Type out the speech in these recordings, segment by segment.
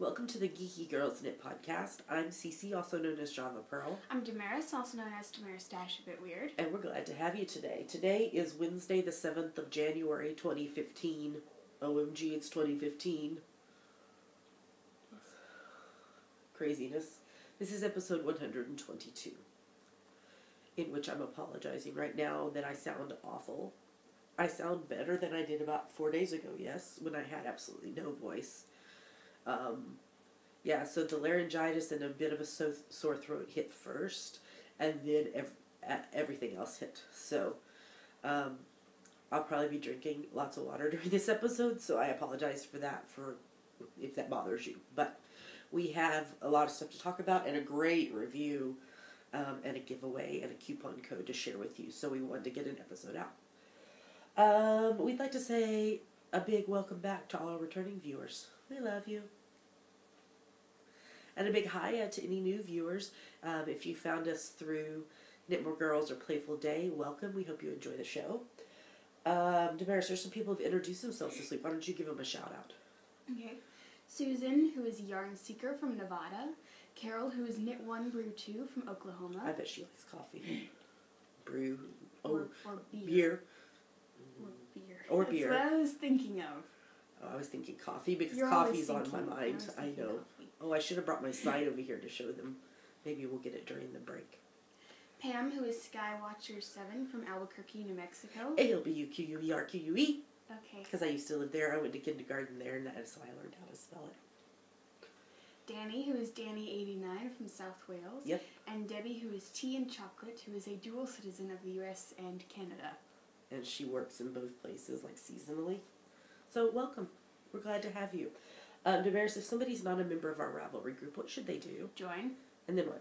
Welcome to the Geeky Girls Knit Podcast. I'm Cece, also known as Java Pearl. I'm Damaris, also known as Damaris Dash, a bit weird. And we're glad to have you today. Today is Wednesday, the 7th of January, 2015. OMG, it's 2015. Yes. Craziness. This is episode 122, in which I'm apologizing right now that I sound awful. I sound better than I did about 4 days ago, yes, when I had absolutely no voice. So the laryngitis and a bit of a sore throat hit first, and then everything else hit. So, I'll probably be drinking lots of water during this episode, so I apologize for that, if that bothers you. But we have a lot of stuff to talk about, and a great review, and a giveaway, and a coupon code to share with you, so we wanted to get an episode out. We'd like to say a big welcome back to all our returning viewers. We love you. And a big hi to any new viewers. If you found us through Knit More Girls or Playful Day, welcome. We hope you enjoy the show. Damaris, there's some people who have introduced themselves this week. Why don't you give them a shout out? Okay. Susan, who is Yarn Seeker from Nevada. Carol, who is Knit 1 Brew 2 from Oklahoma. I bet she likes coffee. Brew. Or beer. Beer. Or beer. Or beer. That's what I was thinking of. Oh, I was thinking coffee because You're coffee's on my mind. I know. Coffee. Oh, I should have brought my site over here to show them. Maybe we'll get it during the break. Pam, who is Skywatcher 7 from Albuquerque, New Mexico. ALBUQUERQUE. Okay. Because I used to live there. I went to kindergarten there, and so I learned how to spell it. Danny, who is Danny89 from South Wales. Yep. And Debbie, who is Tea and Chocolate, who is a dual citizen of the US and Canada. And she works in both places, like seasonally. So, welcome. We're glad to have you. Damaris, if somebody's not a member of our Ravelry group, what should they do? Join. And then what?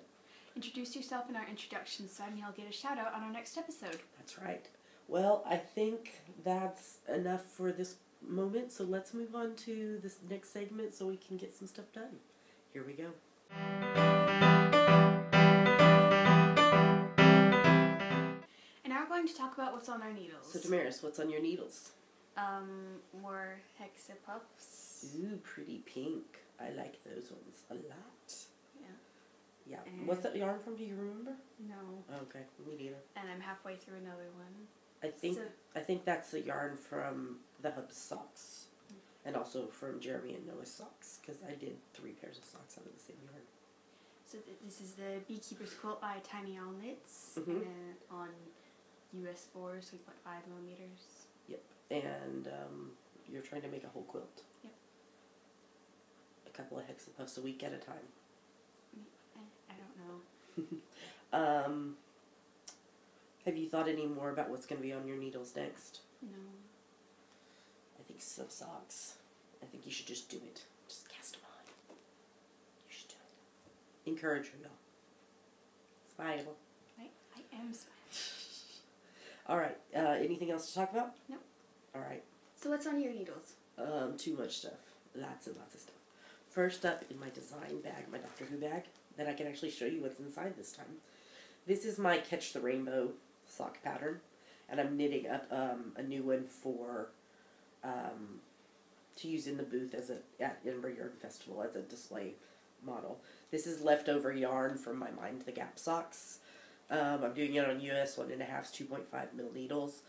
Introduce yourself in our introduction side, and you'll get a shout out on our next episode. That's right. Well, I think that's enough for this moment, so let's move on to this next segment so we can get some stuff done. Here we go. And now we're going to talk about what's on our needles. So, Damaris, what's on your needles? More hexapuffs. Ooh, pretty pink. I like those ones a lot. Yeah. Yeah. And what's that yarn from? Do you remember? No. Okay, me neither. And I'm halfway through another one. I think that's the yarn from the Hub socks, and also from Jeremy and Noah's socks, because I did 3 pairs of socks out of the same yarn. So this is the Beekeeper's Quilt by Tiny Owl Knits, on US 4, 3.5 millimeters. Yep, and you're trying to make a whole quilt. Yep. A couple of hexapuffs a week at a time. I don't know. Have you thought any more about what's going to be on your needles next? No. I think some socks. I think you should just do it. Just cast them on. You should do it. Encourage her, y'all. It's viable. I am smiling. Alright, anything else to talk about? No. Alright. So what's on your needles? Too much stuff. Lots and lots of stuff. First up in my design bag, my Doctor Who bag, that I can actually show you what's inside this time. This is my Catch the Rainbow sock pattern, and I'm knitting up a new one for to use in the booth at Edinburgh Yarn Festival as a display model. This is leftover yarn from my Mind the Gap socks. I'm doing it on US 1.5 2.5 mil needles.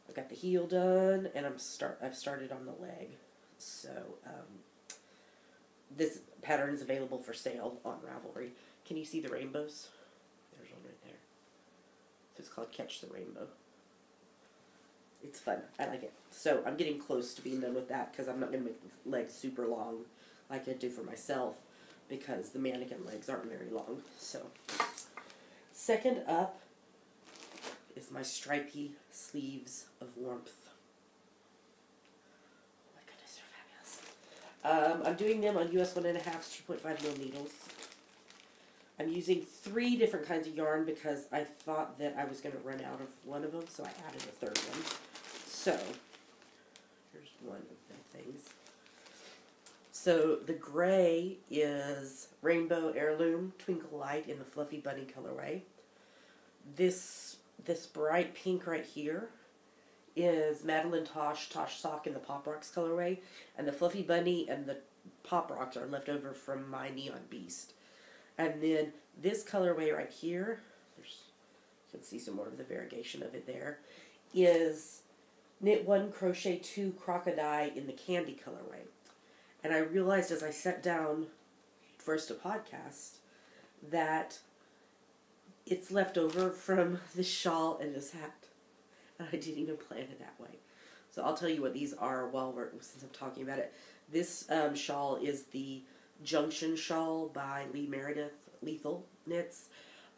I've got the heel done, and I've started on the leg. So this pattern is available for sale on Ravelry. Can you see the rainbows? There's one right there. So it's called Catch the Rainbow. It's fun. I like it. So I'm getting close to being done with that because I'm not going to make the legs super long like I do for myself because the mannequin legs aren't very long. So second up is my stripy sleeves of warmth. Oh my goodness, they're fabulous. I'm doing them on US 1.5 2.5 mil needles. I'm using 3 different kinds of yarn because I thought that I was going to run out of one of them, so I added a third one. So, here's one of the things. So, the gray is Rainbow Heirloom Twinkle Light in the Fluffy Bunny colorway. This bright pink right here is Madeline Tosh Sock in the Pop Rocks colorway, and the Fluffy Bunny and the Pop Rocks are left over from my Neon Beast. And then this colorway right here, you can see some more of the variegation of it there, is Knit 1, Crochet 2, Crocodile in the Candy colorway. And I realized as I sat down first to podcast that it's left over from this shawl and this hat. And I didn't even plan it that way. So I'll tell you what these are since I'm talking about it. This shawl is the Junction Shawl by Lee Meredith, Lethal Knits.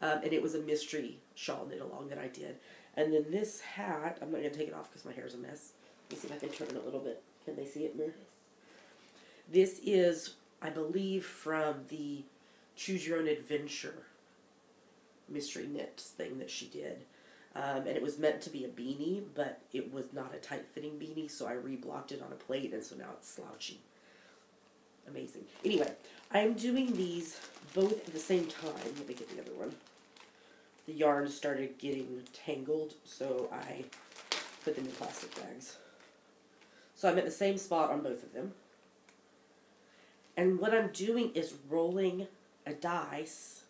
And it was a mystery shawl knit along that I did. And then this hat, I'm not going to take it off because my hair's a mess. Let me see if I can turn it a little bit. Can they see it, Mir? This is, I believe, from the Choose Your Own Adventure mystery knit thing that she did. And it was meant to be a beanie, but it was not a tight-fitting beanie, so I reblocked it on a plate, and so now it's slouchy. Amazing. Anyway, I'm doing these both at the same time. Let me get the other one. The yarn started getting tangled, so I put them in plastic bags. So I'm at the same spot on both of them. And what I'm doing is rolling a dice.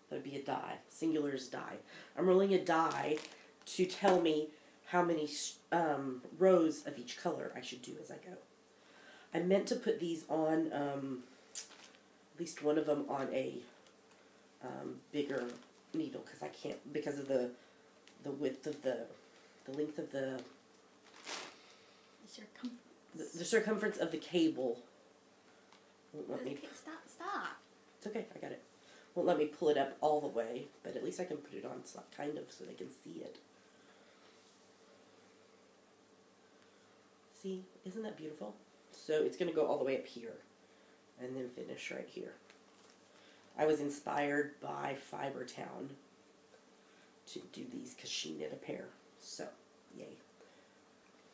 That would be a die. Singular is die. I'm rolling a die to tell me how many rows of each color I should do as I go. I meant to put these on, at least one of them on a bigger needle because I can't, because of the width of the length of the circumference. The circumference of the cable won't let me. Stop. It's okay, I got it. Won't let me pull it up all the way, but at least I can put it on kind of so they can see it. See, isn't that beautiful? So it's going to go all the way up here and then finish right here. I was inspired by Fiber Town to do these because she knit a pair. So, yay.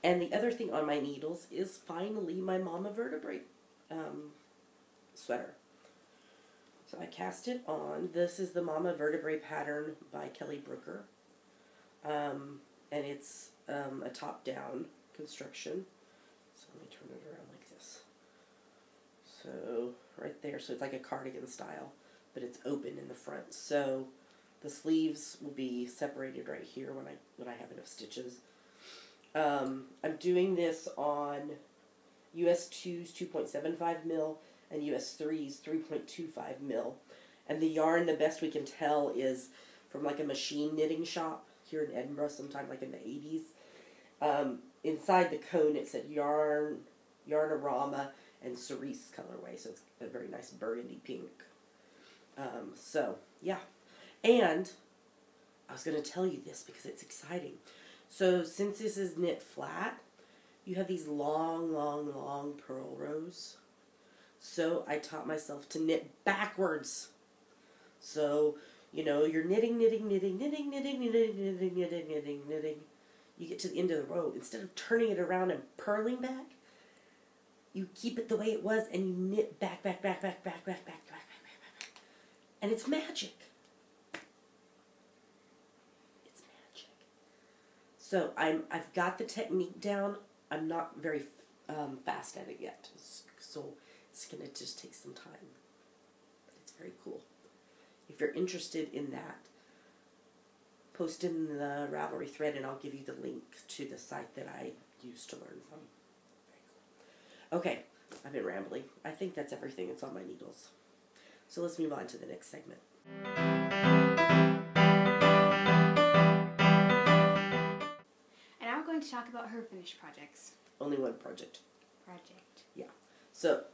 And the other thing on my needles is finally my Mama Vertebrae sweater. So I cast it on. This is the Mama Vertebrae pattern by Kelly Brooker. And it's a top-down construction. So let me turn it around like this. So right there, so it's like a cardigan style, but it's open in the front. So the sleeves will be separated right here when I have enough stitches. I'm doing this on US 2's 2.75 mil and US 3's 3.25 mil. And the yarn, the best we can tell, is from like a machine knitting shop here in Edinburgh, sometime like in the 80s. Inside the cone it said Yarnarama and Cerise colorway, so it's a very nice burgundy pink. So, yeah. And I was going to tell you this because it's exciting. So, since this is knit flat, you have these long, long, long purl rows. So, I taught myself to knit backwards. So, you know, you're knitting. You get to the end of the row. Instead of turning it around and purling back, you keep it the way it was and you knit back. And it's magic. It's magic. So I've got the technique down. I'm not very fast at it yet. So it's going to just take some time. But it's very cool. If you're interested in that, post in the Ravelry thread and I'll give you the link to the site that I used to learn from. Very cool. Okay, I've been rambling. I think that's everything that's on my needles. So let's move on to the next segment. And now we're going to talk about her finished projects. Only one project. Yeah. So,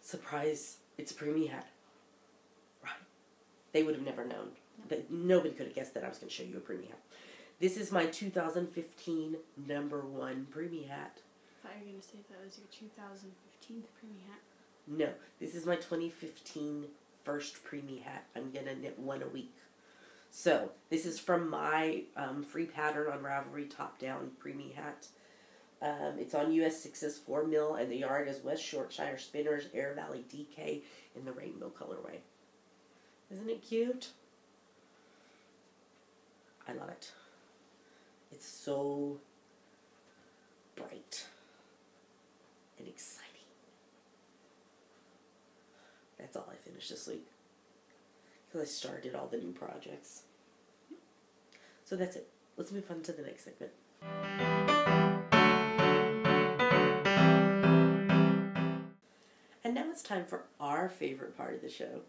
surprise, it's a preemie hat. Right. They would have never known. Nobody could have guessed that I was going to show you a preemie hat. This is my 2015 #1 preemie hat. I thought you were going to say that was your 2015 preemie hat. No, this is my 2015 first preemie hat. I'm going to knit one a week. So, this is from my free pattern on Ravelry top-down preemie hat. It's on US 6's 4 mil, and the yarn is West Yorkshire Spinners Air Valley DK in the rainbow colorway. Isn't it cute? I love it. It's so finish this week. Because I started all the new projects. So that's it. Let's move on to the next segment. And now it's time for our favorite part of the show.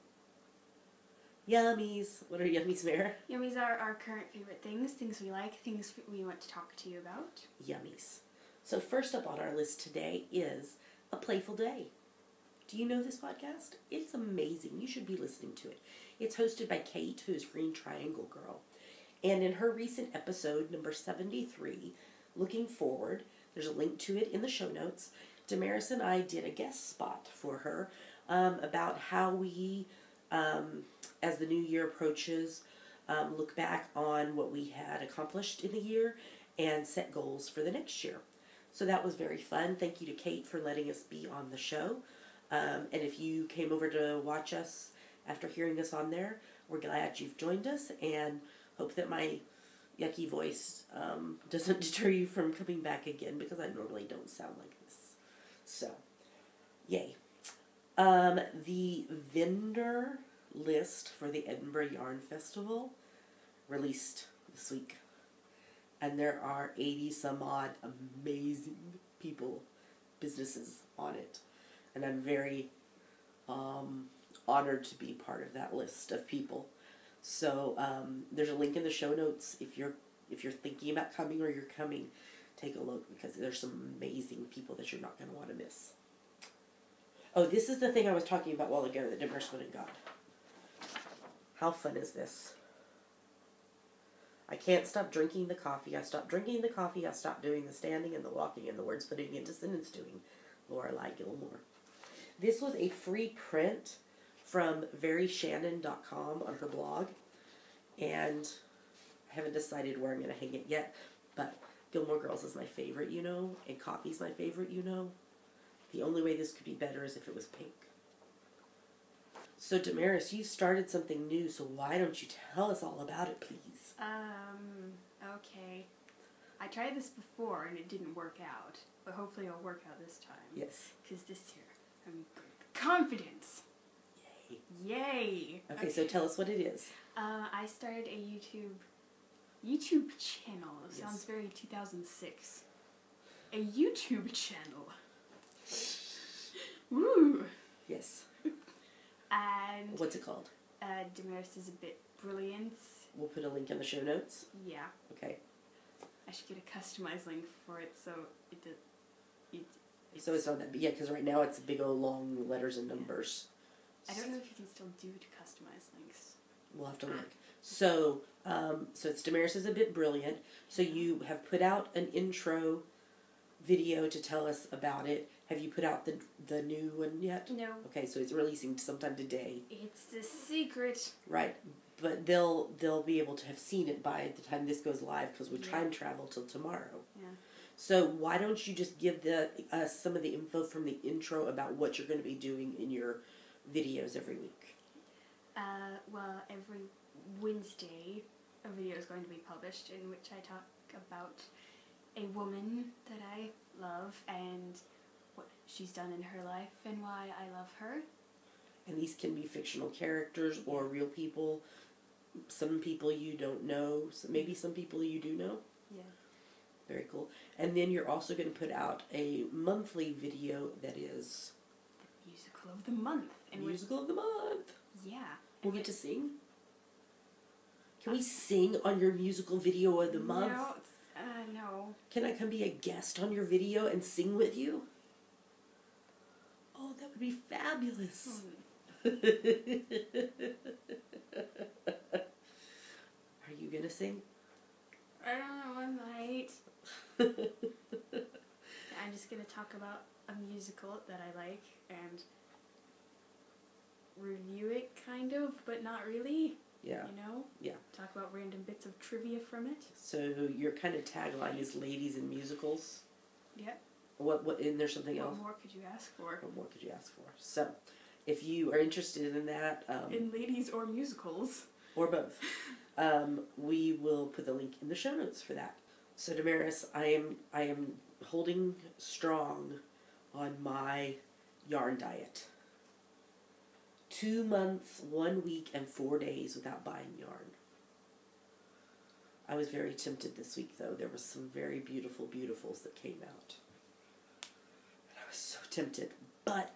Yummies. What are yummies, Mara? Yummies are our current favorite things we like, things we want to talk to you about. Yummies. So first up on our list today is A Playful Day. Do you know this podcast? It's amazing. You should be listening to it. It's hosted by Kate, who's Green Triangle Girl. And in her recent episode, number 73, Looking Forward, there's a link to it in the show notes. Damaris and I did a guest spot for her about how we, as the new year approaches, look back on what we had accomplished in the year and set goals for the next year. So that was very fun. Thank you to Kate for letting us be on the show. And if you came over to watch us after hearing us on there, we're glad you've joined us and hope that my yucky voice doesn't deter you from coming back again, because I normally don't sound like this. So, yay. The vendor list for the Edinburgh Yarn Festival released this week. And there are 80 some odd amazing people, businesses on it. And I'm very honored to be part of that list of people. So there's a link in the show notes if you're thinking about coming or you're coming. Take a look, because there's some amazing people that you're not going to want to miss. Oh, this is the thing I was talking about a while ago that Damaris went and got. How fun is this? I can't stop drinking the coffee. I stopped drinking the coffee. I stopped doing the standing and the walking and the words putting into sentence doing. Lorelai Gilmore. This was a free print from veryshannon.com on her blog. And I haven't decided where I'm going to hang it yet. But Gilmore Girls is my favorite, you know. And coffee's my favorite, you know. The only way this could be better is if it was pink. So Damaris, you started something new, so why don't you tell us all about it, please? Okay. I tried this before and it didn't work out, but hopefully it'll work out this time. Yes. Because this year, I'm confidence. Yay. Yay! Okay, so tell us what it is. I started a YouTube channel. It Yes. sounds very 2006. A YouTube channel. Woo! Yes. And What's it called? Damaris is a bit brilliant. We'll put a link in the show notes. Yeah. Okay. I should get a customized link for it so So it's not that big. Yeah, because right now it's big old long letters and numbers. I don't know if you can still do customized links. We'll have to look. So, so it's Damaris is a bit brilliant. So you have put out an intro video to tell us about it. Have you put out the new one yet? No. Okay, so it's releasing sometime today. It's a secret. Right, but they'll be able to have seen it by the time this goes live, because we time travel till tomorrow. Yeah. So why don't you just give some of the info from the intro about what you're going to be doing in your videos every week? Well, every Wednesday a video is going to be published in which I talk about a woman that I love and what she's done in her life and why I love her. And these can be fictional characters or real people. Some people you don't know, maybe some people you do know. Yeah. Very cool. And then you're also going to put out a monthly video that is The musical of the month. musical of the month. Yeah. We'll get to sing. Can we sing on your musical video of the month? No. Can I come be a guest on your video and sing with you? Oh, that would be fabulous. Are you gonna sing? I don't know, I might. I'm just gonna talk about a musical that I like and review it, kind of, but not really. Yeah. You know? Yeah. Talk about random bits of trivia from it. So your kind of tagline is ladies in musicals. Yeah. What? And there's something else. What more could you ask for? What more could you ask for? So, if you are interested in that, in ladies or musicals, or both, we will put the link in the show notes for that. So, Damaris, I am holding strong on my yarn diet. 2 months, 1 week, and 4 days without buying yarn. I was very tempted this week, though. There were some very beautiful beautifuls that came out. And I was so tempted. But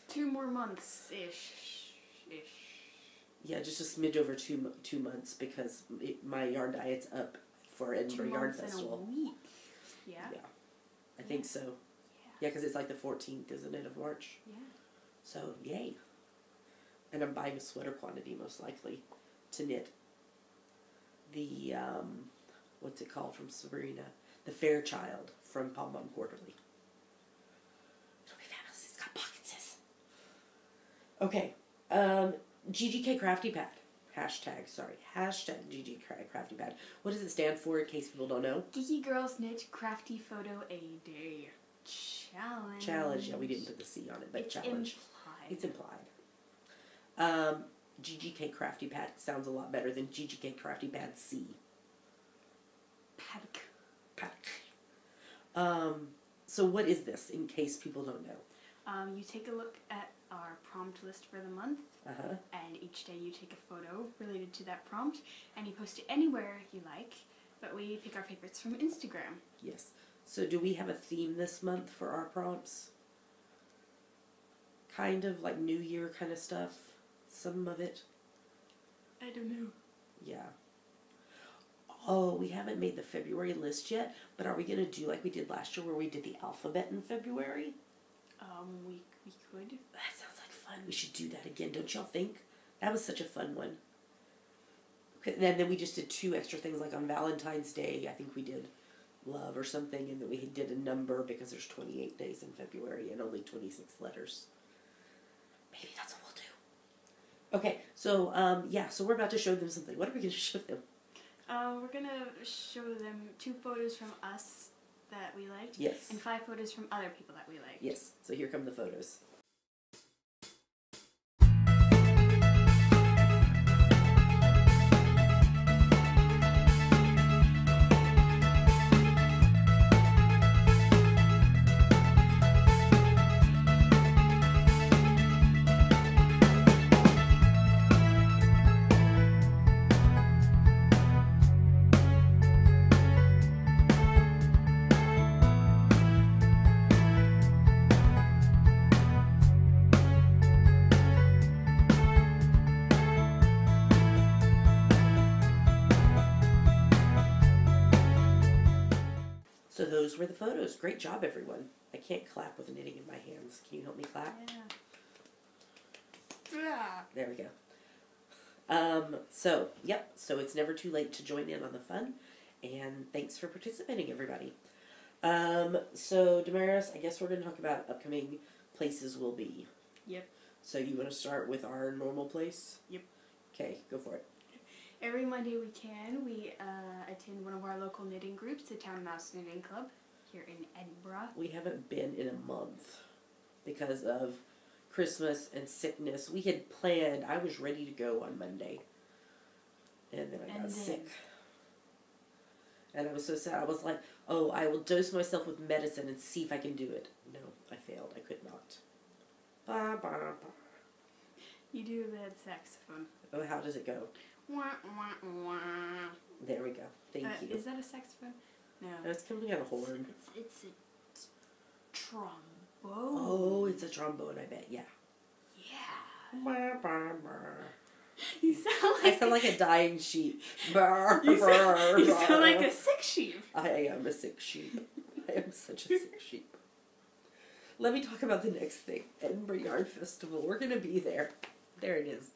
2 more months-ish. Yeah, just a smidge over 2 months because my yarn diet's up for Edinburgh Yarn Festival. 2 months and a week. Yeah? Yeah. I think so. Yeah, because it's like the 14th, isn't it, of March? Yeah. So, yay. And I'm buying a sweater quantity, most likely, to knit. The, what's it called from Sabrina? The Fairchild from Pom Pom Quarterly. It'll be fabulous. It's got pockets. Okay. GGK Crafty Pad. Hashtag GGK Crafty Pad. What does it stand for, in case people don't know? Geeky Girls Knit Crafty Photo A Day Challenge. Yeah, we didn't put the C on it, but it's challenge. Implied. It's implied. GGK Crafty Pad sounds a lot better than GGK Crafty Pad C. Paddock. So what is this, in case people don't know? You take a look at our prompt list for the month, Uh-huh. and each day you take a photo related to that prompt, and you post it anywhere you like, but we pick our favorites from Instagram. Yes. So do we have a theme this month for our prompts? Kind of like New Year kind of stuff? Some of it? I don't know. Yeah. Oh, we haven't made the February list yet, but are we going to do like we did last year where we did the alphabet in February? We could. That sounds like fun. We should do that again, don't y'all think? That was such a fun one. Okay, and then we just did 2 extra things, like on Valentine's Day, I think we did love or something, and then we did a number because there's 28 days in February and only 26 letters. Maybe that's what we'll do. Okay, so, so we're about to show them something. What are we going to show them? We're going to show them 2 photos from us that we liked. Yes. And 5 photos from other people that we liked. Yes, so here come the photos. So those were the photos. Great job, everyone. I can't clap with knitting in my hands. Can you help me clap? Yeah. There we go. So it's never too late to join in on the fun. And thanks for participating, everybody. So, Damaris, I guess we're going to talk about upcoming places we'll be. Yep. So you want to start with our normal place? Yep. Okay, go for it. Every Monday we attend one of our local knitting groups, the Town Mouse Knitting Club, here in Edinburgh. We haven't been in a month because of Christmas and sickness. We had planned, I was ready to go on Monday. And then I got sick. And I was so sad. I was like, oh, I will dose myself with medicine and see if I can do it. No, I failed. I could not. Ba, ba, ba. You do the saxophone. Oh, how does it go? Wah, wah, wah. There we go. Thank you. Is that a saxophone? No. No, it's coming out a horn. It's a trombone. Oh, it's a trombone, I bet. Yeah. Yeah. Bah, bah, bah. You sound like... I sound like a dying sheep. Bah, You bah, sound like a sick sheep. I am a sick sheep. I am such a sick sheep. Let me talk about the next thing. Edinburgh Yarn Festival. We're going to be there. There it is.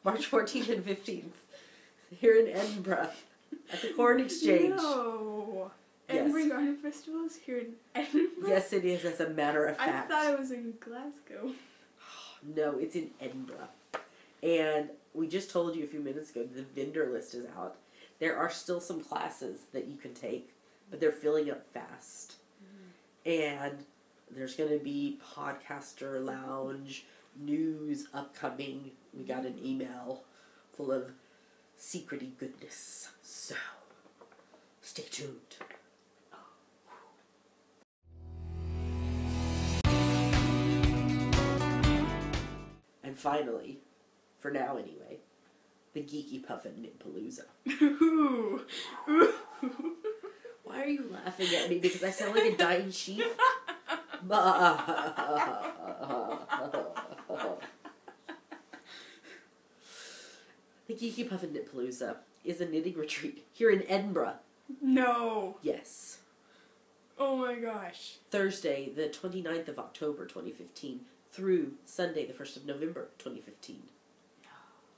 March 14th and 15th. Here in Edinburgh. At the Corn Exchange. No. Yes. Edinburgh Yarn Festival is here in Edinburgh? Yes, it is, as a matter of fact. I thought it was in Glasgow. No, it's in Edinburgh. And we just told you a few minutes ago the vendor list is out. There are still some classes that you can take, but they're filling up fast. And there's going to be podcaster lounge, news upcoming. We got an email full of secrety goodness. So, stay tuned. finally, for now anyway, the Geeky Puffin Knitpalooza. Ooh. Ooh. Why are you laughing at me? Because I sound like a dying sheep? The Geeky Puffin Knitpalooza is a knitting retreat here in Edinburgh. No. Yes. Oh my gosh. Thursday, the 29th of October, 2015, through Sunday, the 1st of November, 2015. No.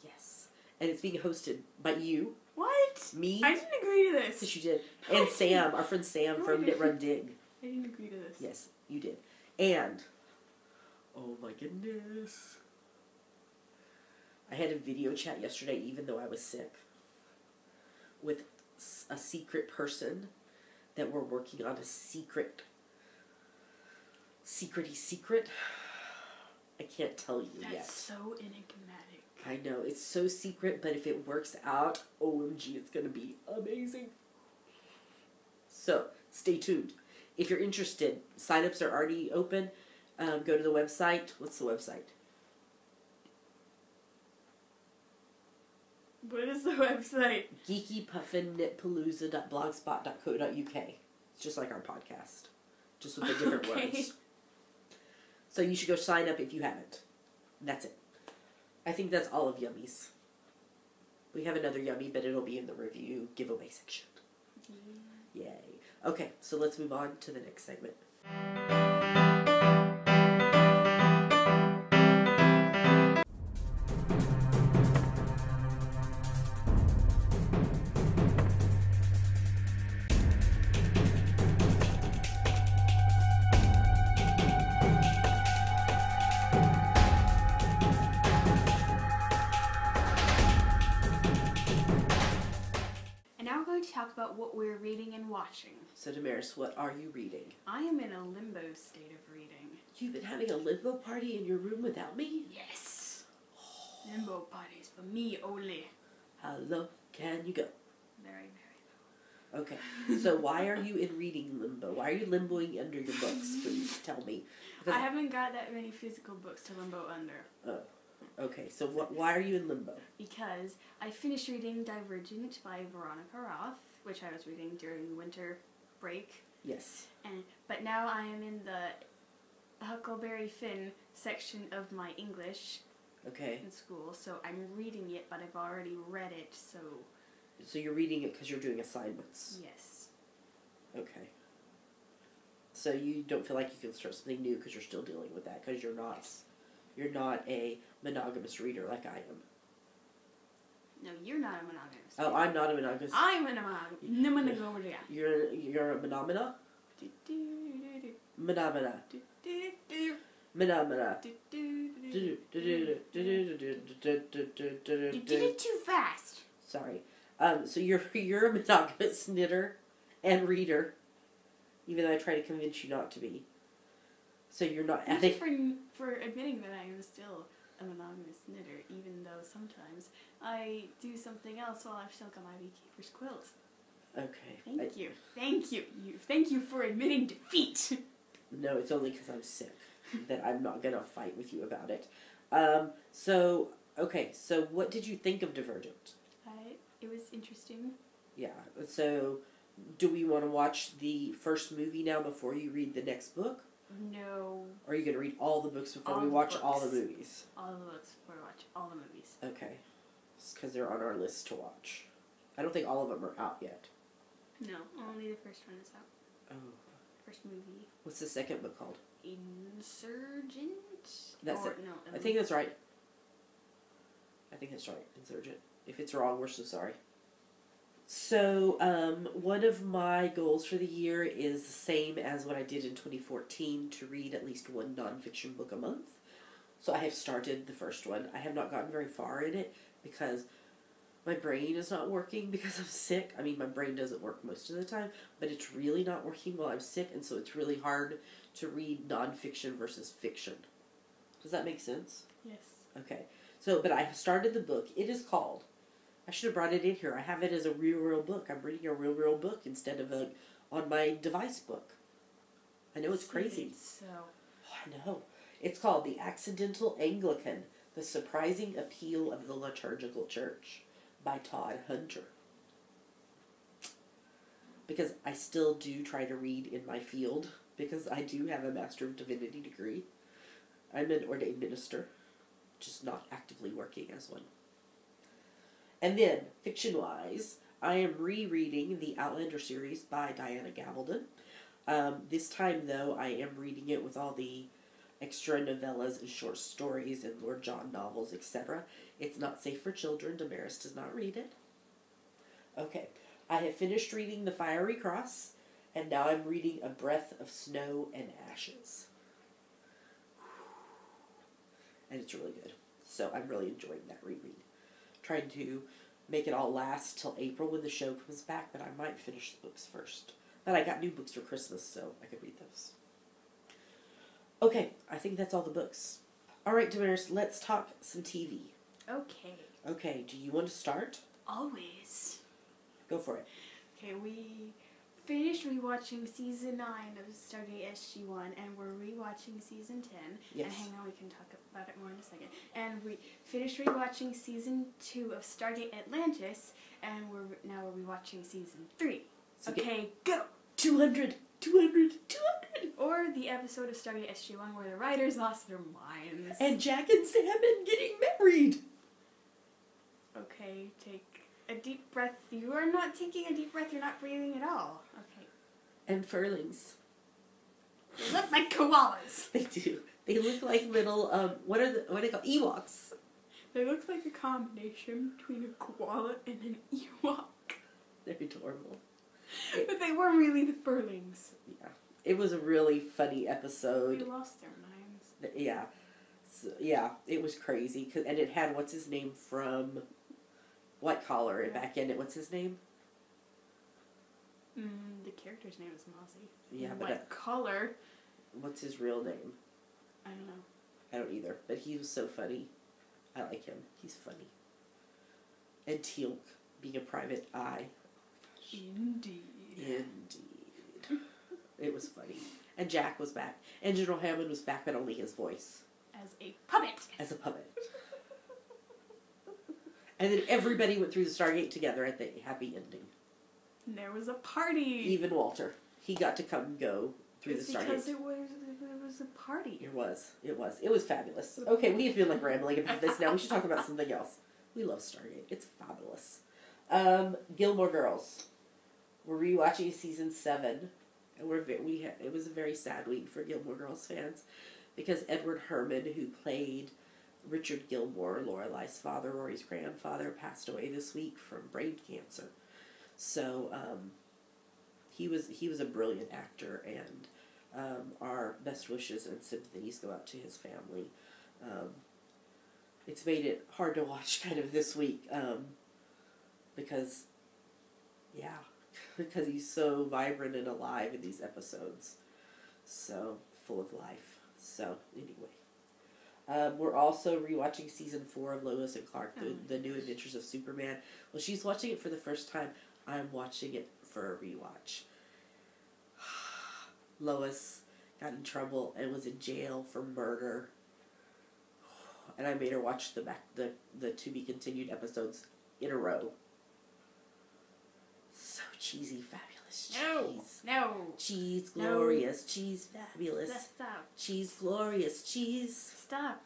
Yes. And it's being hosted by you. What? Me. I didn't agree to this. Yes, you did. And Sam, our friend Sam No, from I Knit Run didn't. Dig. I didn't agree to this. Yes, you did. And, oh my goodness. I had a video chat yesterday, even though I was sick, with a secret person that we're working on a secret. I can't tell you yet. That's so enigmatic. I know, it's so secret, but if it works out, OMG, it's going to be amazing. So, stay tuned. If you're interested, sign-ups are already open. Go to the website. What's the website? What is the website? geekypuffinknitpalooza.blogspot.co.uk. It's just like our podcast. Just with the different words. So you should go sign up if you haven't. That's it. I think that's all of Yummies. We have another Yummy, but it'll be in the review giveaway section. Yay. Okay, so let's move on to the next segment. Talk about what we're reading and watching. So, Damaris, what are you reading? I am in a limbo state of reading. You've been having a limbo party in your room without me? Yes. Limbo parties for me only. How low can you go? Very, very low. Okay, so why are you in reading limbo? Why are you limboing under your books? Please tell me. I haven't got that many physical books to limbo under. Oh. Okay, so why are you in limbo? Because I finished reading Divergent by Veronica Roth, which I was reading during winter break. Yes. But now I am in the Huckleberry Finn section of my English in school, so I'm reading it, but I've already read it, so... So you're reading it because you're doing assignments? Yes. Okay. So you don't feel like you can start something new because you're still dealing with that, because you're not... Yes. You're not a monogamous reader like I am. No, you're not a monogamous. Oh, I'm not a monogamous. I'm a monogamous. You're a monomina? Monomina. Monomina. You did it too fast. Sorry. So you're a monogamous knitter and reader, even though I try to convince you not to be. So you're not adding... for admitting that I am still a monogamous knitter, even though sometimes I do something else while I silk on my beekeeper's quilt. Okay. Thank you. Thank you for admitting defeat. No, it's only because I'm sick that I'm not going to fight with you about it. So what did you think of Divergent? It was interesting. Yeah, so do we want to watch the first movie now before you read the next book? No. Or are you going to read all the books before we watch all the movies? All the books before we watch all the movies. Okay. It's because they're on our list to watch. I don't think all of them are out yet. No, only the first one is out. Oh. First movie. What's the second book called? Insurgent? That's it. No, I think that's right. Insurgent. If it's wrong, we're so sorry. So, one of my goals for the year is the same as what I did in 2014, to read at least one nonfiction book a month. So I have started the first one. I have not gotten very far in it because my brain is not working because I'm sick. I mean, my brain doesn't work most of the time, but it's really not working while I'm sick, and so it's really hard to read nonfiction versus fiction. Does that make sense? Yes. Okay. So, but I have started the book. It is called... I should have brought it in here. I have it as a real book. I'm reading a real book instead of a on my device book. I know it's crazy. So. Oh, I know. It's called The Accidental Anglican The Surprising Appeal of the Liturgical Church by Todd Hunter. Because I still do try to read in my field, because I do have a Master of Divinity degree. I'm an ordained minister, just not actively working as one. And then, fiction-wise, I am rereading the Outlander series by Diana Gabaldon. This time, though, I am reading it with all the extra novellas and short stories and Lord John novels, etc. It's not safe for children. Damaris does not read it. Okay, I have finished reading The Fiery Cross, and now I'm reading A Breath of Snow and Ashes. And it's really good. So I'm really enjoying that reread. Trying to make it all last till April when the show comes back, but I might finish the books first. But I got new books for Christmas, so I could read those. Okay, I think that's all the books. Alright, Damaris, let's talk some TV. Okay. Okay, do you want to start? Always. Go for it. Okay, we finished rewatching season 9 of Stargate SG-1, and we're rewatching season 10. Yes. And hang on, we can talk about it more in a second. And we finished rewatching season 2 of Stargate Atlantis, and now we're rewatching season 3. So okay, go! 200! Or the episode of Stargate SG-1 where the writers lost their minds. And Jack and Salmon getting married! Okay, take a deep breath. You are not taking a deep breath, you're not breathing at all. Okay. And furlings. They look like koalas. They do. They look like little, what are they called? Ewoks. They look like a combination between a koala and an Ewok. They're adorable. But they were really the furlings. Yeah. It was a really funny episode. They lost their minds. Yeah. So, yeah, it was crazy. And it had, what's his name from White Collar, and back in it, what's his name? The character's name is Mozzie. Yeah, but White Collar. What's his real name? I don't know. I don't either. But he was so funny. I like him. He's funny. And Teal'c being a private eye. Indeed. It was funny. And Jack was back. And General Hammond was back, but only his voice. As a puppet. As a puppet. And then everybody went through the Stargate together at the happy ending. And there was a party. Even Walter. He got to come and go through the Stargate. Because it was a party. It was. It was fabulous. Okay, we have been like rambling about this now. We should talk about something else. We love Stargate. It's fabulous. Gilmore Girls. We're rewatching season 7, and it was a very sad week for Gilmore Girls fans, because Edward Herman, who played Richard Gilmore, Lorelai's father, Rory's grandfather, passed away this week from brain cancer. So he was a brilliant actor, and our best wishes and sympathies go out to his family. It's made it hard to watch kind of this week, because he's so vibrant and alive in these episodes. So, full of life. So, anyway. We're also rewatching season 4 of Lois and Clark, the New Adventures of Superman. Well, she's watching it for the first time. I'm watching it for a rewatch. Lois got in trouble and was in jail for murder. And I made her watch the to-be-continued episodes in a row. So cheesy, fabulous cheese. No. Cheese, glorious, cheese, fabulous. Stop. Cheese, glorious, cheese. Stop.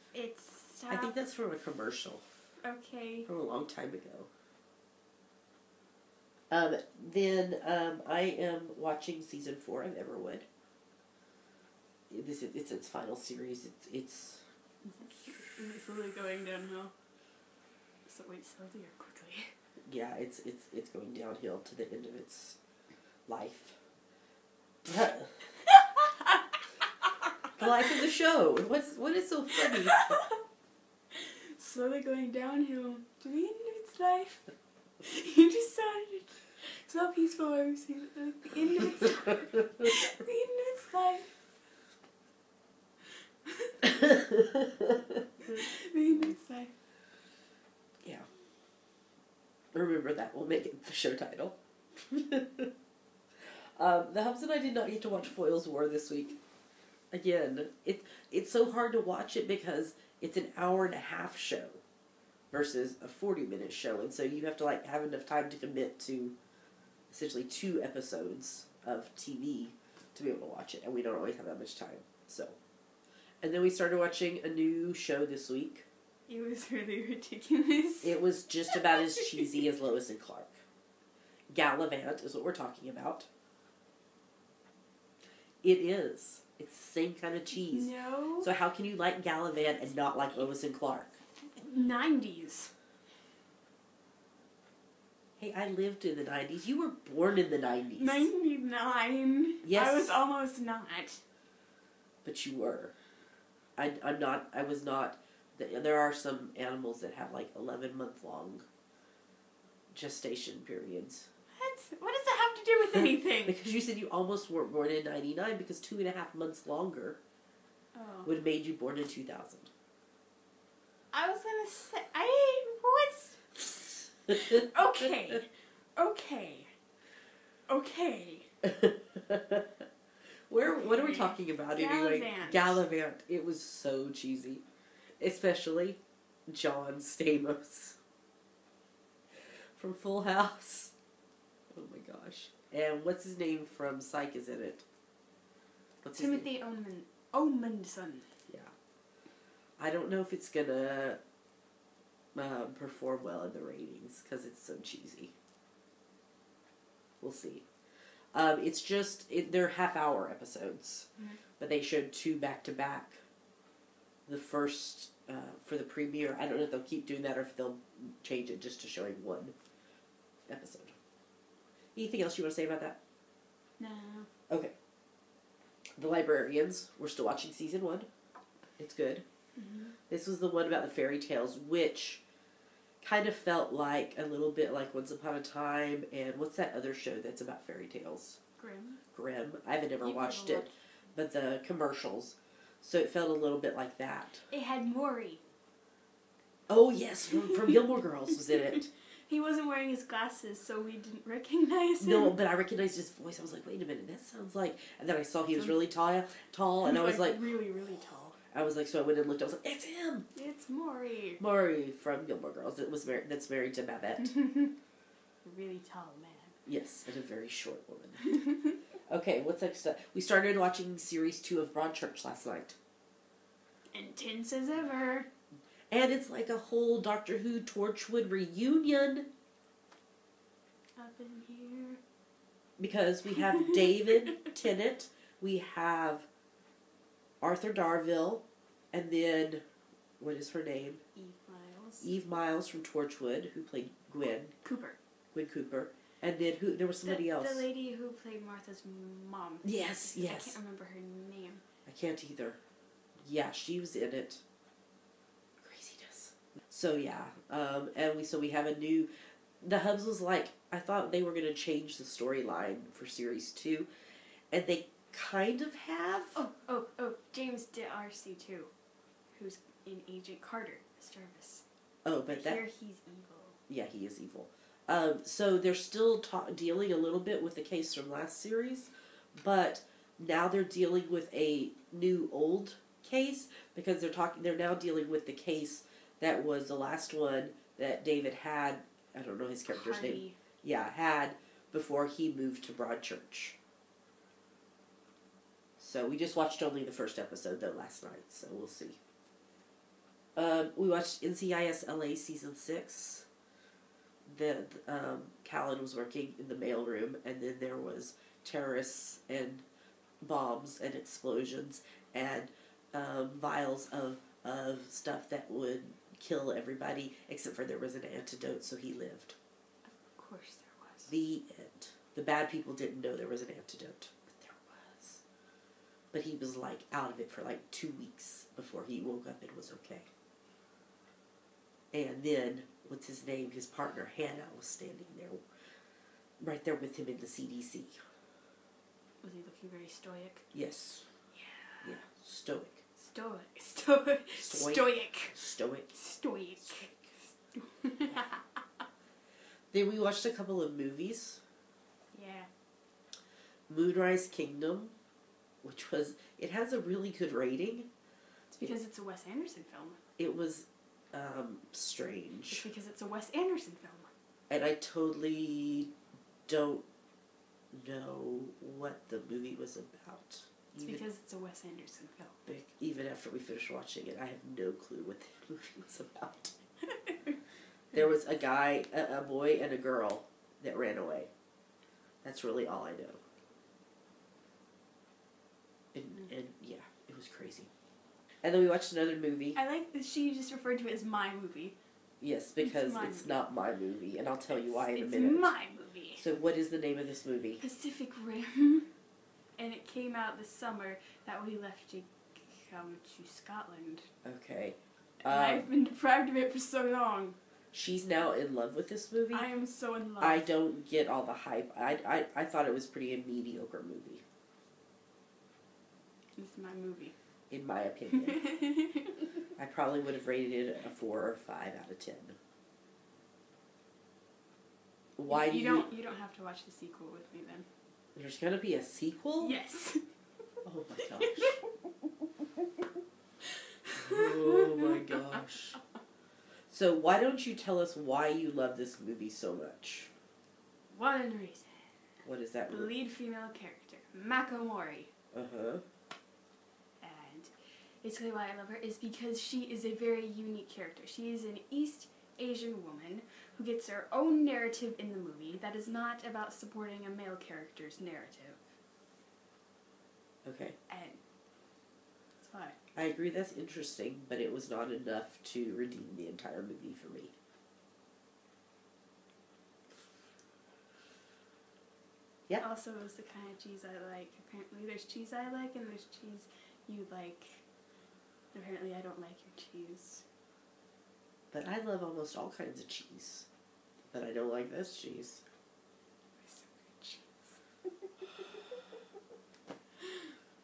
Stop. I think that's from a commercial. Okay. From a long time ago. Then I am watching season 4 of Everwood. It's its final series. It's slowly going downhill. So wait, slowly or quickly? Yeah, it's going downhill to the end of its life. The life of the show. What is so funny? Slowly going downhill to the end of its life. You just sounded so peaceful. I was saying the end of its life. The end of its life. The end of its life. Yeah. Remember that. We'll make it the show title. The Hubs and I did not get to watch Foyle's War this week. Again, it's so hard to watch it because it's an hour and a half show versus a 40-minute show, and so you have to like have enough time to commit to essentially 2 episodes of TV to be able to watch it, and we don't always have that much time. So, and then we started watching a new show this week. It was really ridiculous. It was just about as cheesy as Lois and Clark. Galavant is what we're talking about. It is. It's the same kind of cheese. No. So how can you like Galavant and not like Lois and Clark? 90s. Hey, I lived in the 90s. You were born in the 90s. 99. Yes. I was almost not. But you were. I'm not. I was not. There are some animals that have like 11-month-long gestation periods. What does that have to do with anything? Because you said you almost weren't born in 99 because 2.5 months longer would have made you born in 2000. I was gonna say, Okay. What are we talking about anyway? Galavant. Galavant. It was so cheesy. Especially John Stamos from Full House. Oh my gosh. And what's his name from Psych is in it? What's his name? Timothy Omundson. Yeah. I don't know if it's gonna perform well in the ratings because it's so cheesy. We'll see. It's just, they're half-hour episodes, but they showed 2 back-to-back. The first, for the premiere, I don't know if they'll keep doing that or if they'll change it just to showing 1 episode. Anything else you want to say about that? No. Okay. The Librarians, we're still watching season 1. It's good. Mm-hmm. This was the one about the fairy tales, which kind of felt like a little bit like Once Upon a Time, and what's that other show that's about fairy tales? Grimm. I haven't ever watched it, but the commercials. So it felt a little bit like that. It had Maury. Oh yes, from Gilmore Girls was in it. He wasn't wearing his glasses, so we didn't recognize him. No, but I recognized his voice. I was like, wait a minute, that sounds like... And then I saw he was really tall, and I was like... Really, really tall. I was like, so I went and looked, I was like, it's him! It's Maury. Maury from Gilmore Girls. That's married to Babette. A really tall man. Yes, and a very short woman. Okay, what's next up? We started watching series 2 of Broadchurch last night. Intense as ever. And it's like a whole Doctor Who Torchwood reunion. Up in here. Because we have David Tennant, we have Arthur Darvill, and then, what is her name? Eve Miles from Torchwood, who played Gwen Cooper. And then there was somebody else. The lady who played Martha's mom. Yes. I can't remember her name. I can't either. Yeah, she was in it. Craziness. So yeah, and we have a new... The Hubs was like, I thought they were going to change the storyline for series 2, and they kind of have. Oh, James D'Arcy too, who's in Agent Carter, Jarvis. Oh, but here he's evil. Yeah, he is evil. So they're still dealing a little bit with the case from last series, but now they're dealing with a new old case because they're now dealing with the case that was the last one that David had. I don't know his character's name. Yeah, had before he moved to Broadchurch. So we just watched only the first episode though last night, so we'll see. We watched NCIS LA season 6. Callan was working in the mailroom, and then there was terrorists and bombs and explosions and vials of stuff that would kill everybody, except for there was an antidote, so he lived. Of course there was. The end. The bad people didn't know there was an antidote, but there was. But he was like out of it for like 2 weeks before he woke up and was okay. And then, what's his name? His partner, Hannah, was standing there, right there with him in the CDC. Was he looking very stoic? Yes. Yeah. Yeah, stoic. Stoic. Then we watched a couple of movies. Yeah. Moonrise Kingdom, which it has a really good rating. It's because it's a Wes Anderson film. It was strange. Just because it's a Wes Anderson film. And I totally don't know what the movie was about. It's because it's a Wes Anderson film. Even after we finished watching it, I have no clue what the movie was about. There was a guy, a boy, and a girl that ran away. That's really all I know. And yeah, it was crazy. And then we watched another movie. I like that she just referred to it as my movie. Yes, because it's not my movie, and I'll tell you why in a minute. It's my movie. So what is the name of this movie? Pacific Rim. And it came out this summer that we left to come to Scotland. Okay. And I've been deprived of it for so long. She's now in love with this movie. I am so in love. I don't get all the hype. I thought it was pretty a mediocre movie. It's my movie. In my opinion. I probably would have rated it a 4 or 5 out of 10. Why do you... You don't have to watch the sequel with me then. There's gonna be a sequel? Yes. Oh my gosh. Oh my gosh. So why don't you tell us why you love this movie so much? One reason. What is that? The lead female character, Makomori. Uh-huh. And basically why I love her is because she is a very unique character. She is an East Asian woman who gets her own narrative in the movie that is not about supporting a male character's narrative. Okay. And that's why. I agree that's interesting, but it was not enough to redeem the entire movie for me. Yeah. Also, it's the kind of cheese I like. Apparently there's cheese I like and there's cheese you like. Apparently I don't like your cheese. But I love almost all kinds of cheese. But I don't like this cheese.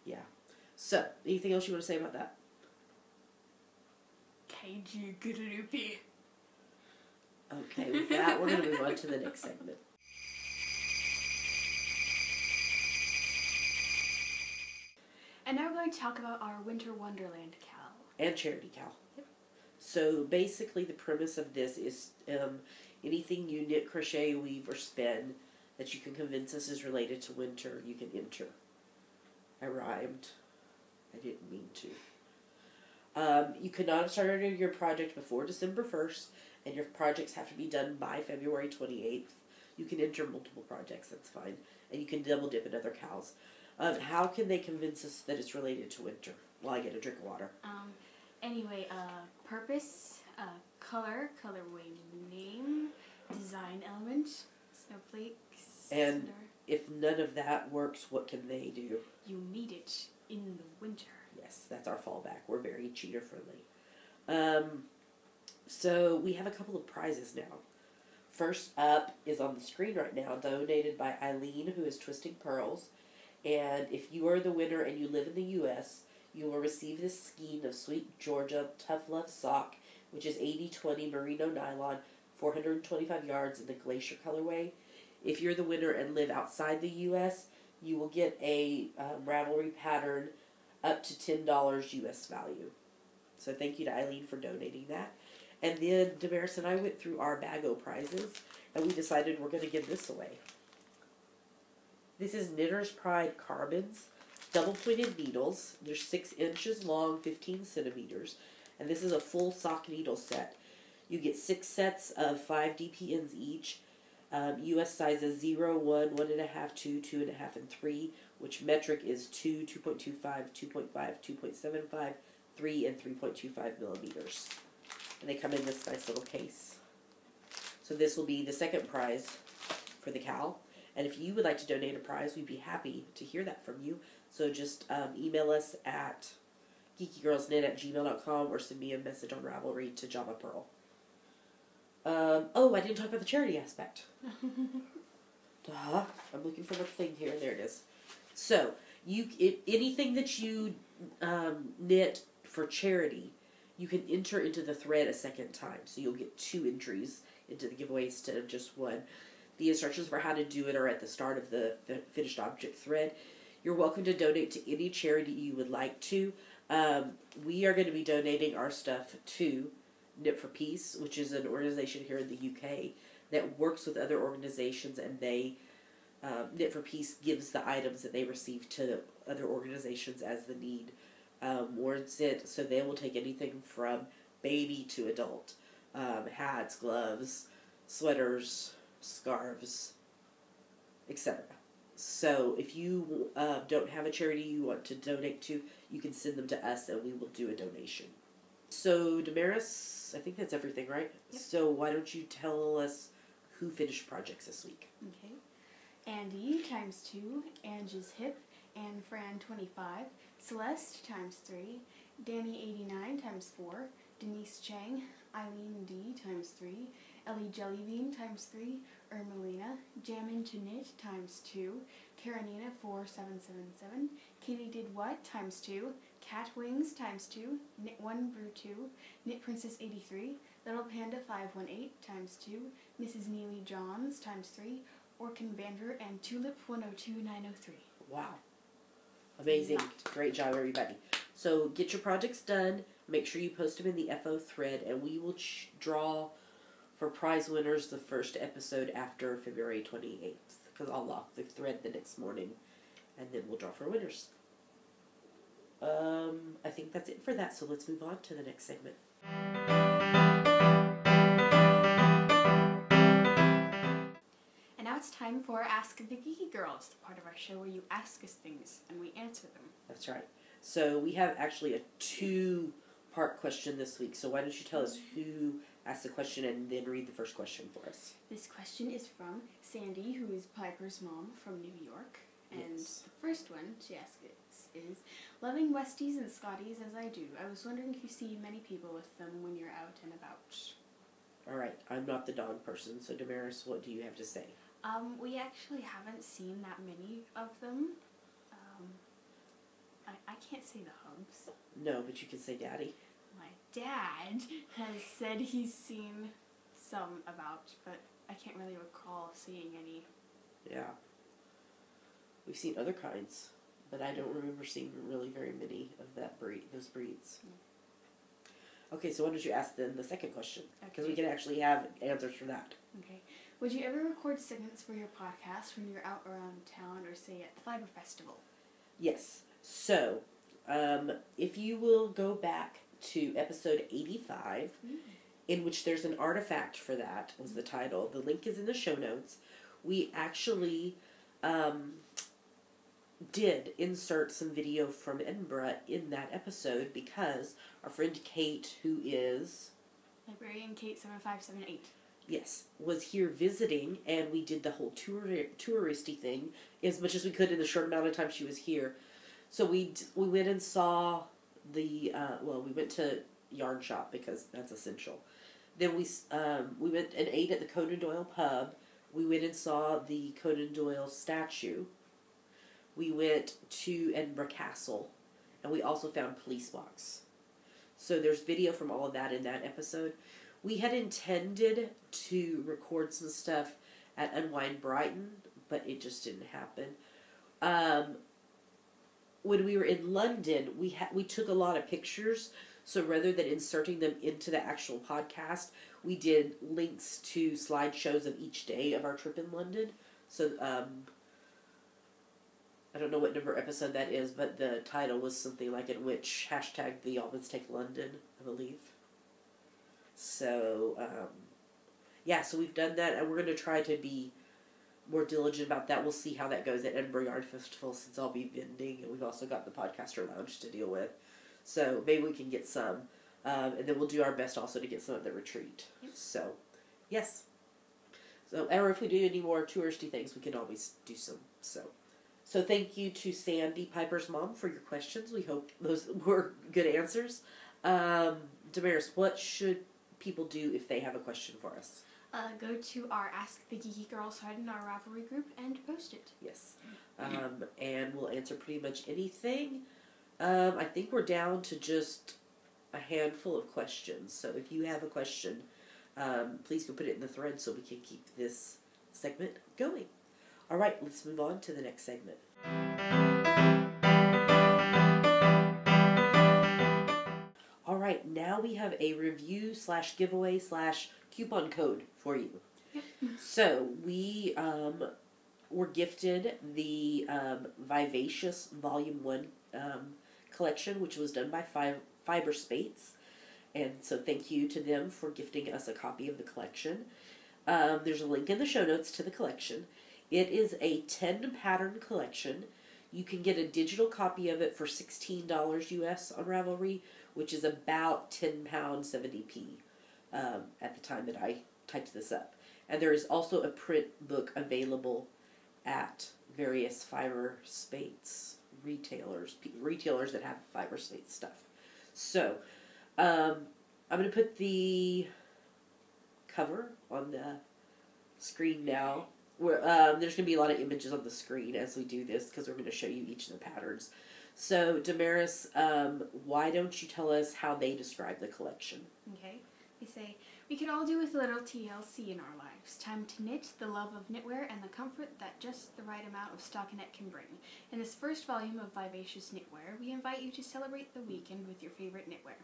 Yeah. So, anything else you want to say about that? Kaiju Guadalupe. Okay, with that, we're going to move on to the next segment. And now we're going to talk about our Winter Wonderland Cal. And Charity Cal. Yep. So, basically, the premise of this is anything you knit, crochet, weave, or spin that you can convince us is related to winter, you can enter. I rhymed. I didn't mean to. You could not have started your project before December 1st, and your projects have to be done by February 28th. You can enter multiple projects, that's fine. And you can double dip in other cows. How can they convince us that it's related to winter? While I get a drink of water. Anyway, purpose, colorway name, design element, snowflakes. And if none of that works, what can they do? You need it in the winter. Yes, that's our fallback. We're very cheater friendly. So we have a couple of prizes now. First up is on the screen right now, donated by Eileen, who is Twisting Pearls. And if you are the winner and you live in the U.S., you will receive this skein of Sweet Georgia Tough Love Sock, which is 80/20 merino nylon, 425 yards in the Glacier colorway. If you're the winner and live outside the U.S., you will get a Ravelry pattern up to $10 U.S. value. So thank you to Eileen for donating that. And then Damaris and I went through our Bago prizes, and we decided we're going to give this away. This is Knitter's Pride Carbons, double-pointed needles. They're 6 inches long, 15 centimeters, and this is a full sock needle set. You get 6 sets of 5 DPNs each. U.S. sizes 0, 1, 1.5, 2, 2.5, and 3, which metric is 2, 2.25, 2.5, 2.75, 3, and 3.25 millimeters. And they come in this nice little case. So this will be the second prize for the Cal. And if you would like to donate a prize, we'd be happy to hear that from you. So just email us at geekygirlsnet@gmail.com or send me a message on Ravelry to Java Pearl. Oh, I didn't talk about the charity aspect. Duh. I'm looking for the thing here. There it is. So, anything that you knit for charity, you can enter into the thread a second time. So you'll get 2 entries into the giveaway instead of just 1. The instructions for how to do it are at the start of the finished object thread. You're welcome to donate to any charity you would like to. We are going to be donating our stuff to Knit for Peace, which is an organization here in the UK that works with other organizations, and they Knit for Peace gives the items that they receive to other organizations as the need warrants it. So they will take anything from baby to adult, hats, gloves, sweaters, scarves, etc. So if you don't have a charity you want to donate to, you can send them to us and we will do a donation. So Damaris, I think that's everything, right? Yep. So why don't you tell us who finished projects this week? Okay. Andy times 2, Angie's Hip, Anne Fran 25, Celeste times 3, Danny 89 times 4, Denise Chang, Eileen D times 3, Ellie Jellybean times 3, Ermelina, Jammin to Knit times 2, Karenina 4777, Katie Did What times 2, Cat Wings times 2, Knit 1 Brew 2, Knit Princess 83, Little Panda 518 times 2, Mrs. Neely Johns times 3, Orkin Bander, and Tulip 102903. Wow. Amazing. Great job, everybody. So get your projects done. Make sure you post them in the FO thread, and we will draw for prize winners the first episode after February 28th, because I'll lock the thread the next morning, and then we'll draw for winners. I think that's it for that, so let's move on to the next segment. And now it's time for Ask the Geeky Girls, the part of our show where you ask us things and we answer them. That's right. So we have actually a 2-part question this week, so why don't you tell us who asked the question and then read the first question for us. This question is from Sandy, who is Piper's mom from New York. And Yes. the first one she asks is, loving Westies and Scotties as I do, I was wondering if you see many people with them when you're out and about. All right, I'm not the dog person, so Damaris, what do you have to say? We actually haven't seen that many of them. I can't say the hugs. No, but you can say daddy. My dad has said he's seen some about, but I can't really recall seeing any. Yeah. We've seen other kinds, but I don't remember seeing really very many of those breeds. Okay, so why don't you ask then the second question? Because we can actually have answers for that. Okay. Would you ever record segments for your podcast when you're out around town or say at the Fiber Festival? Yes. So, if you will go back to episode 85, in which there's an artifact for that, was the title. The link is in the show notes. We actually did insert some video from Edinburgh in that episode because our friend Kate, who is Librarian Kate 7578. Yes, was here visiting, and we did the whole touristy thing as much as we could in the short amount of time she was here. So we went and saw the we went to Yarn Shop because that's essential. Then we went and ate at the Conan Doyle pub. We went and saw the Conan Doyle statue. We went to Edinburgh Castle, and we also found Police Box. So there's video from all of that in that episode. We had intended to record some stuff at Unwind Brighton, but it just didn't happen. When we were in London, we took a lot of pictures, so rather than inserting them into the actual podcast, we did links to slideshows of each day of our trip in London. So, I don't know what number episode that is, but the title was something like in which hashtag the Almonds Take London, I believe. So, so we've done that, and we're going to try to be more diligent about that. We'll see how that goes at Edinburgh Yarn Festival, since I'll be vending, and we've also got the Podcaster Lounge to deal with. So maybe we can get some, and then we'll do our best also to get some at the retreat. Yep. So, yes. So, or if we do any more touristy things, we can always do some. So thank you to Sandy, Piper's mom, for your questions. We hope those were good answers. Damaris, what should people do if they have a question for us? Go to our Ask the Geeky Girls thread in our Ravelry group and post it. Yes. And we'll answer pretty much anything. I think we're down to just a handful of questions. So if you have a question, please go put it in the thread so we can keep this segment going. All right, let's move on to the next segment. have a review / giveaway / coupon code for you. Yep. So we were gifted the Vivacious Volume 1 collection, which was done by Fiber Spates. And so thank you to them for gifting us a copy of the collection. There's a link in the show notes to the collection. It is a 10 pattern collection. You can get a digital copy of it for $16 US on Ravelry, which is about £10.70 at the time that I typed this up. And there is also a print book available at various Fiber Spates retailers that have Fiber Spates stuff. So, I'm going to put the cover on the screen now. There's going to be a lot of images on the screen as we do this because we're going to show you each of the patterns. So, Damaris, why don't you tell us how they describe the collection? Okay. They say, we could all do with a little TLC in our lives. Time to knit, the love of knitwear, and the comfort that just the right amount of stockinette can bring. In this first volume of Vivacious Knitwear, we invite you to celebrate the weekend with your favorite knitwear.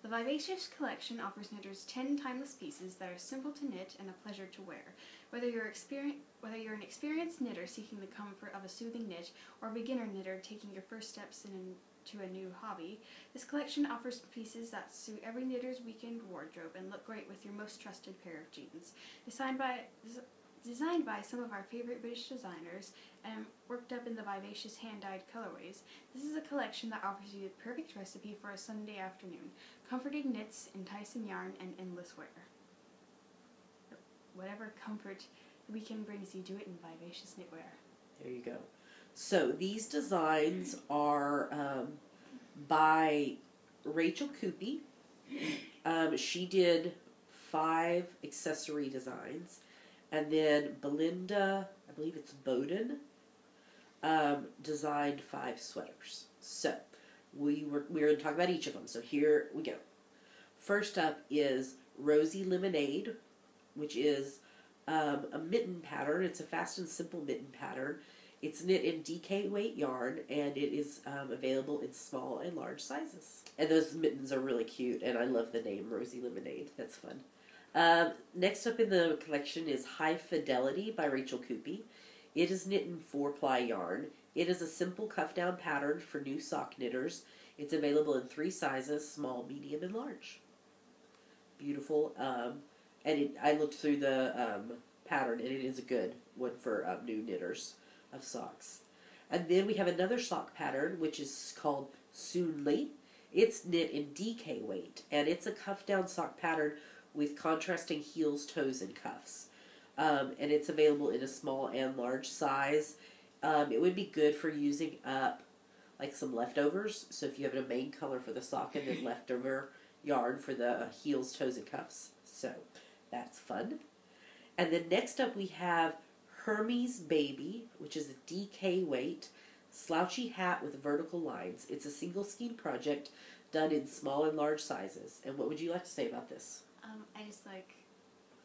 The Vivacious collection offers knitters 10 timeless pieces that are simple to knit and a pleasure to wear. Whether you're an experienced knitter seeking the comfort of a soothing knit, or a beginner knitter taking your first steps into a new hobby, this collection offers pieces that suit every knitter's weekend wardrobe and look great with your most trusted pair of jeans. Designed by some of our favorite British designers and worked up in the Vivacious hand-dyed colorways, this is a collection that offers you the perfect recipe for a Sunday afternoon. Comforting knits, enticing yarn, and endless wear. Whatever comfort the weekend brings you, do it in Vivacious Knitwear. There you go. So these designs are by Rachel Coopy. She did 5 accessory designs. And then Belinda, I believe it's Bowden, designed 5 sweaters. So we're going to talk about each of them. So here we go. First up is Rosy Lemonade, which is a mitten pattern. It's a fast and simple mitten pattern. It's knit in DK weight yarn, and it is available in small and large sizes. And those mittens are really cute, and I love the name Rosy Lemonade. That's fun. Next up in the collection is High Fidelity by Rachel Coopy. It is knit in 4-ply yarn. It is a simple cuff-down pattern for new sock knitters. It's available in 3 sizes, small, medium, and large. Beautiful. And I looked through the pattern, and it is a good one for new knitters of socks. And then we have another sock pattern, which is called Soonly. It's knit in DK weight, and it's a cuff-down sock pattern with contrasting heels, toes, and cuffs. And it's available in a small and large size. It would be good for using up like some leftovers. So if you have a main color for the sock and then leftover yarn for the heels, toes, and cuffs. So that's fun. And then next up we have Hermes Baby, which is a DK weight slouchy hat with vertical lines. It's a single skein project done in small and large sizes. And what would you like to say about this? I just like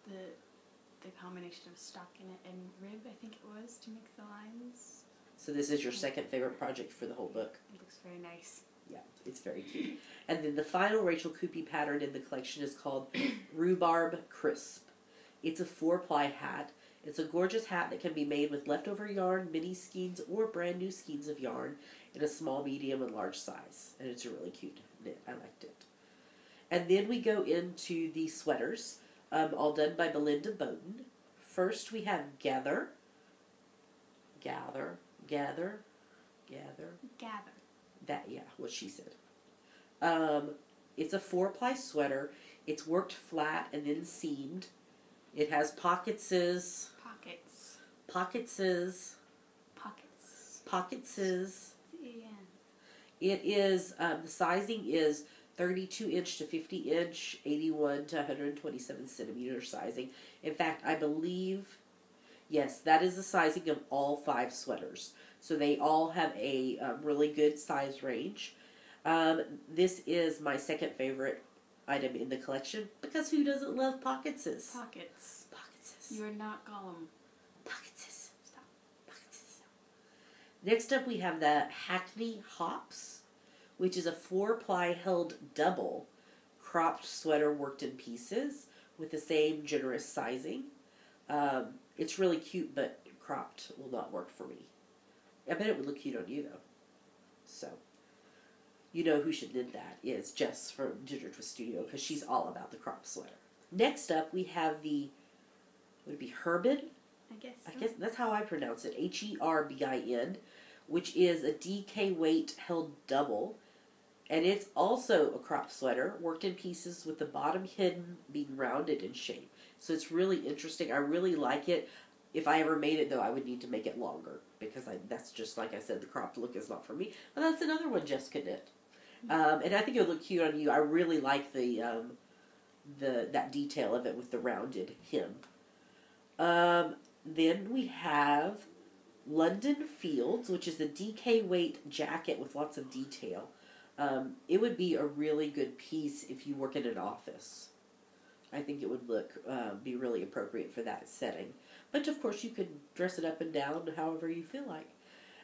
the combination of stockinette and rib, I think it was, to make the lines. So this is your second favorite project for the whole book? It looks very nice. Yeah, it's very cute. And then the final Rachel Coopy pattern in the collection is called Rhubarb Crisp. It's a 4-ply hat. It's a gorgeous hat that can be made with leftover yarn, mini skeins, or brand new skeins of yarn in a small, medium, and large size. And it's a really cute knit. I liked it. And then we go into the sweaters, all done by Belinda Bowden. First we have Gather. That, yeah, what she said. It's a 4-ply sweater. It's worked flat and then seamed. It has pocketses. Yeah. It is, the sizing is 32 inch to 50 inch, 81 to 127 centimeter sizing. In fact, I believe, yes, that is the sizing of all 5 sweaters. So they all have a really good size range. This is my second favorite item in the collection because who doesn't love pocketses? Pocketses. You are not Gollum. Pocketses. Stop. Pocketses. Next up we have the Hackney Hops, which is a 4-ply held double cropped sweater worked in pieces with the same generous sizing. It's really cute, but cropped will not work for me. I bet it would look cute on you, though. So, you know who should knit that is Jess from Ginger Twist Studio, because she's all about the cropped sweater. Next up, we have the, would it be Herbin? I guess that's how I pronounce it, Herbin, which is a DK weight held double. And it's also a cropped sweater, worked in pieces with the bottom hidden, being rounded in shape. So it's really interesting. I really like it. If I ever made it, though, I would need to make it longer, because that's just, like I said, the cropped look is not for me. But that's another one Jess could knit. And I think it would look cute on you. I really like that detail of it with the rounded hem. Then we have London Fields, which is the DK weight jacket with lots of detail. It would be a really good piece if you work in an office. I think it would be really appropriate for that setting. But of course you could dress it up and down however you feel like.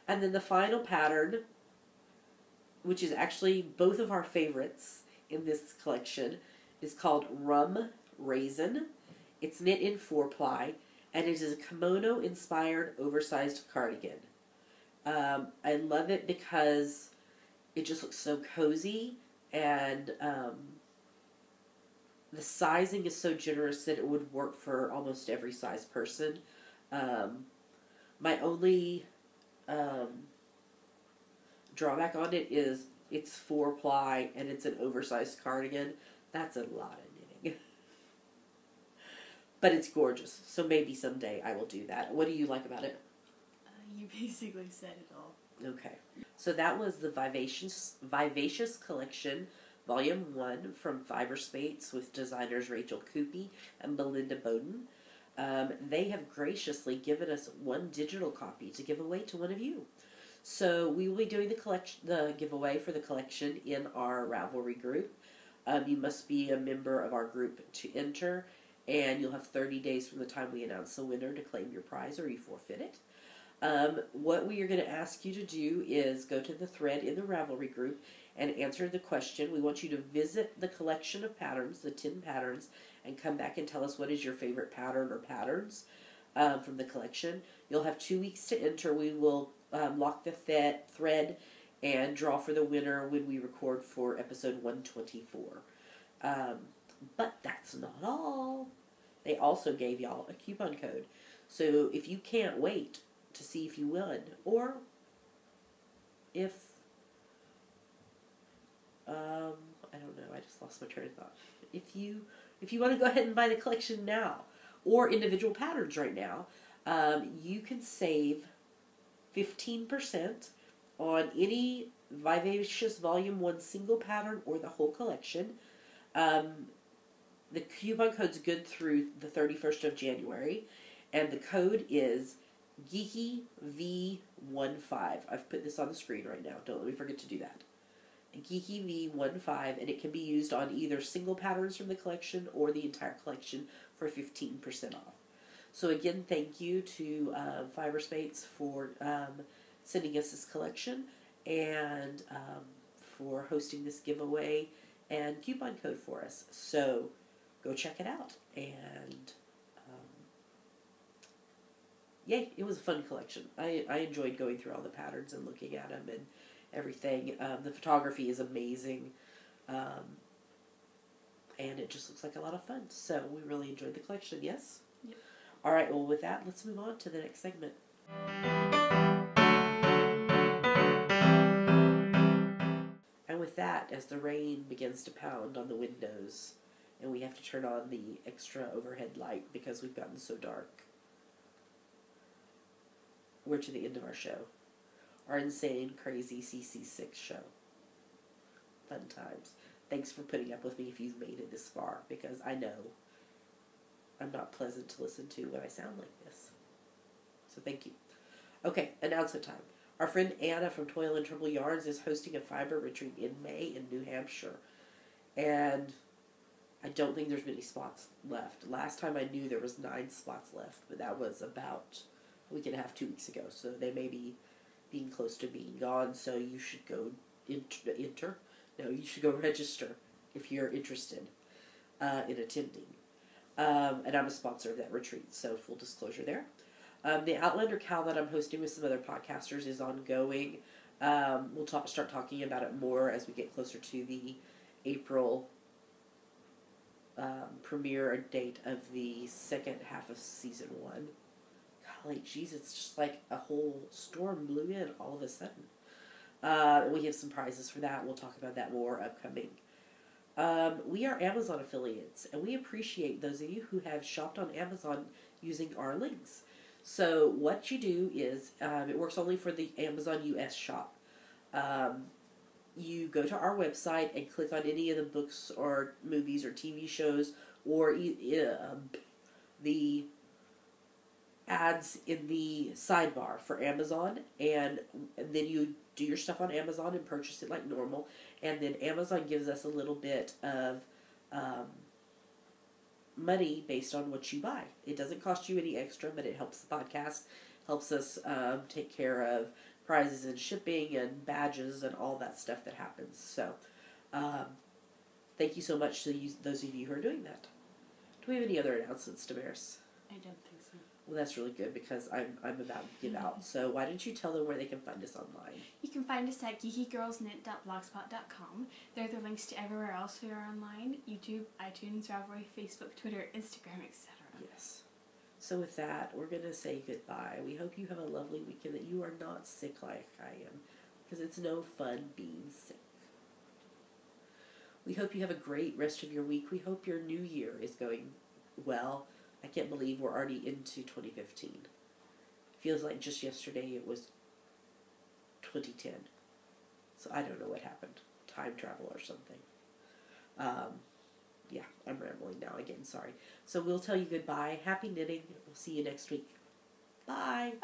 And then the final pattern, which is actually both of our favorites in this collection, is called Rum Raisin. It's knit in 4-ply, and it is a kimono-inspired oversized cardigan. I love it because it just looks so cozy, and the sizing is so generous that it would work for almost every size person. My only drawback on it is it's 4-ply and it's an oversized cardigan. That's a lot of knitting. But it's gorgeous, so maybe someday I will do that. What do you like about it? You basically said it all. Okay. So that was the Vivacious Collection, Volume 1 from Fiberspace with designers Rachel Coopy and Belinda Bowden. They have graciously given us one digital copy to give away to one of you. So we will be doing the giveaway for the collection in our Ravelry group. You must be a member of our group to enter, and you'll have 30 days from the time we announce the winner to claim your prize, or you forfeit it. What we are going to ask you to do is go to the thread in the Ravelry group and answer the question. We want you to visit the collection of patterns, the 10 patterns, and come back and tell us what is your favorite pattern or patterns from the collection. You'll have 2 weeks to enter. We will lock the thread and draw for the winner when we record for episode 124. But that's not all. They also gave y'all a coupon code. So if you can't wait to see if you win, or if I don't know, I just lost my train of thought. If you want to go ahead and buy the collection now, or individual patterns right now, you can save 15% on any Vivacious Volume 1 single pattern or the whole collection. The coupon code's good through the 31st of January, and the code is Geeky V15. I've put this on the screen right now. Don't let me forget to do that. Geeky V15, and it can be used on either single patterns from the collection or the entire collection for 15% off. So again, thank you to Fiberspace for sending us this collection, and for hosting this giveaway and coupon code for us. So go check it out, and yay, it was a fun collection. I enjoyed going through all the patterns and looking at them and everything. The photography is amazing, and it just looks like a lot of fun. So we really enjoyed the collection, yes? Yep. All right, well, with that, let's move on to the next segment. And with that, as the rain begins to pound on the windows, and we have to turn on the extra overhead light because we've gotten so dark, we're to the end of our show. Our insane, crazy CC6 show. Fun times. Thanks for putting up with me if you've made it this far, because I know I'm not pleasant to listen to when I sound like this. So thank you. Okay, announcement time. Our friend Anna from Toil and Trouble Yarns is hosting a fiber retreat in May in New Hampshire. And I don't think there's many spots left. Last time I knew there was 9 spots left, but that was about a week and a half, 2 weeks ago. So they may be being close to being gone, so you should go you should go register if you're interested in attending. And I'm a sponsor of that retreat, so full disclosure there. The Outlander Cal that I'm hosting with some other podcasters is ongoing. We'll start talking about it more as we get closer to the April premiere date of the second half of season 1. Golly, jeez, it's just like a whole storm blew in all of a sudden. We have some prizes for that. We'll talk about that more upcoming. We are Amazon affiliates, and we appreciate those of you who have shopped on Amazon using our links. So what you do is, it works only for the Amazon US shop. You go to our website and click on any of the books or movies or TV shows or the ads in the sidebar for Amazon, and then you do your stuff on Amazon and purchase it like normal, and then Amazon gives us a little bit of money based on what you buy. It doesn't cost you any extra, but it helps the podcast, helps us take care of prizes and shipping and badges and all that stuff that happens. So thank you so much to those of you who are doing that. Do we have any other announcements, Damaris? I don't think so. Well, that's really good because I'm about to give out. So why don't you tell them where they can find us online? You can find us at geekygirlsnet.blogspot.com. There are the links to everywhere else we are online: YouTube, iTunes, Ravelry, Facebook, Twitter, Instagram, etc. Yes. So with that, we're going to say goodbye. We hope you have a lovely weekend, that you are not sick like I am, because it's no fun being sick. We hope you have a great rest of your week. We hope your new year is going well. I can't believe we're already into 2015. Feels like just yesterday it was 2010. So I don't know what happened. Time travel or something. Yeah, I'm rambling now again, sorry. So we'll tell you goodbye. Happy knitting. We'll see you next week. Bye.